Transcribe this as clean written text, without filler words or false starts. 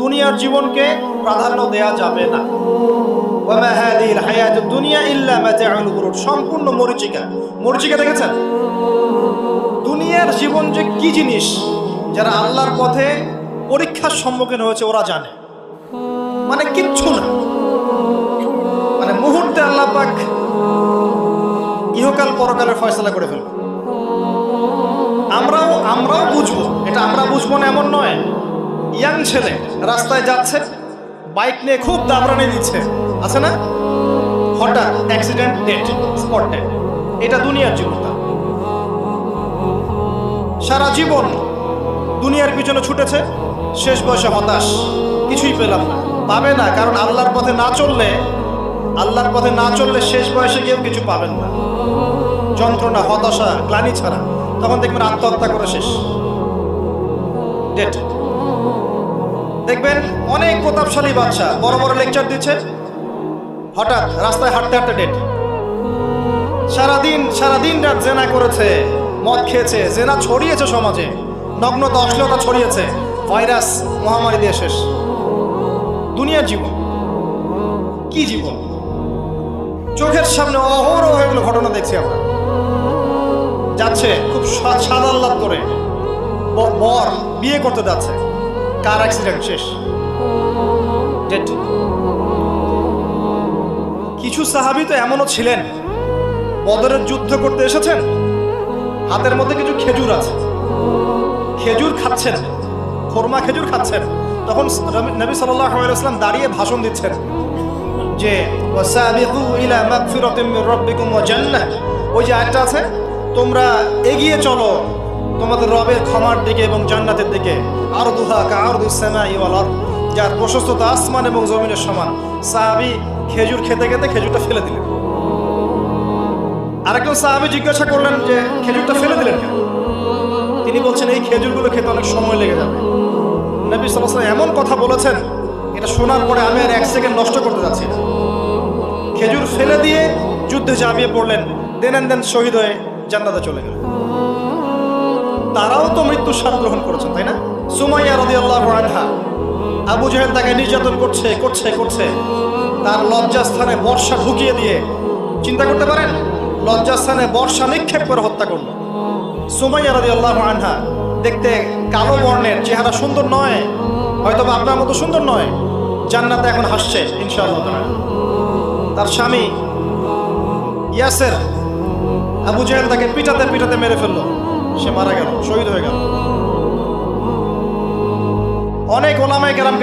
দুনিয়ার জীবনকে প্রাধান্য দেয়া যাবে না। ওয়া মা হাযিহিল হায়াতুদ দুনিয়া ইল্লা মাতাউল গুরুর, সম্পূর্ণ মরীচিকা। মরীচিকা দেখেছেন? দুনিয়ার জীবন যে কি জিনিস, যারা আল্লাহর পথে পরীক্ষার সম্মুখীন হয়েছে ওরা জানে। মানে কিচ্ছু না, মানে মুহূর্তে আল্লাহ পাক ইহকাল পরকালের ফয়সালা করে ফেলবে। আমরাও বুঝবো, এটা আমরা বুঝবো না এমন নয়। ইয়াং ছেলে রাস্তায় যাচ্ছে, বাইক নিয়ে খুব দাবরানি দিচ্ছে, আছে না? হঠাৎ অ্যাক্সিডেন্ট, ডেড, স্পট ডেড। এটা দুনিয়ার জীবনটা। সারা জীবন দুনিয়ার পিছনে ছুটেছে, শেষ বয়সে হতাশ, কিছুই পেলাম না। পাবে না, কারণ আল্লাহর পথে না চললে শেষ বয়সে কেউ কিছু পাবেন না। যন্ত্রণা, হতাশা, গ্লানি ছাড়া। তখন দেখবেন আত্মহত্যা করে শেষ, ডেড। দেখবেন অনেক প্রতাপশালী বাচ্চা বড় বড় লেকচার দিচ্ছে, হঠাৎ রাস্তায় হাঁটতে হাঁটতে ডেড। সারাদিন রাত জেনা করেছে, মদ খেয়েছে, জেনা ছড়িয়েছে সমাজে, নগ্নতা, অশ্লীলতা ছড়িয়েছে, ভাইরাস, মহামারী দিয়ে শেষ। দুনিয়ার জীবন কি জীবন! চোখের সামনে অহরহ এগুলো ঘটনা দেখছি আমরা। যাচ্ছে খুব সাদা আহ্লাদ করে, বর বিয়ে করতে যাচ্ছে, কার অ্যাক্সিডেন্ট, শেষ, ডেড। কিছু সাহাবী তো এমনও ছিলেন, বদরের যুদ্ধ করতে এসেছেন, হাতের মধ্যে কিছু খেজুর আছে, খেজুর খাচ্ছেন, খোরমা খেজুর খাচ্ছেন। তখন নবী সাল্লাল্লাহু আলাইহি ওয়াসাল্লাম দাঁড়িয়ে ভাষণ দিচ্ছেন যে ওয়াসাবিকু ইলা মাগফিরাতিম মির রাব্বিকুম ওয়া জান্নাহ। ওই যে আয়াতটা আছে, তোমরা এগিয়ে চলো তোমাদের রবের ক্ষমার দিকে এবং জান্নাতের দিকে। আরদুহা কাআরদিস সামাই ওয়াল আরদ, যার প্রশস্ততা আসমান এবং জমিনের সমান। সাহাবী খেজুর খেতে খেতে খেজুরটা ফেলে দিলেন। আরেকজন সাহাবী জিজ্ঞাসা করলেন যে খেজুরটা ফেলে দিলেন কেন? তিনি বলছেন এই খেজুরগুলো খেতে অনেক সময় লেগে যাবে। নবী সাল্লাল্লাহু আলাইহি ওয়াসাল্লাম এমন কথা বলেছেন, এটা শোনার পরে আমি আর এক সেকেন্ড নষ্ট করতে যাচ্ছি না। খেজুর ফেলে দিয়ে যুদ্ধে ঝাঁপিয়ে পড়লেন, দেন শহীদ হয়ে জান্নাতে চলে গেলেন। তারাও তো মৃত্যুর স্বাদ গ্রহণ করেছেন, তাই না? সুমাইয়া রাদিয়াল্লাহু আনহা, আবু জাহেল তাকে নির্যাতন করছে, তার লজ্জাস্থানে বর্ষা ঢুকিয়ে দিয়ে, চিন্তা করতে পারেন, লজ্জাস্থানে বর্ষা নিক্ষেপ করে হত্যা করল। সুমাইয়া রাদিয়াল্লাহু আনহা দেখতে কালো বর্ণের, চেহারা সুন্দর নয়, হয়তো বা আপনার মতো সুন্দর নয়, জান্নাতে এখন হাসছে ইনশাআল্লাহ। তার স্বামী ইয়াসের, আবু জাহেল তাকে পিটাতে মেরে ফেললো, সে মারা গেল, শহীদ হয়ে গেল। অনেক ওলামায়ে কেরাম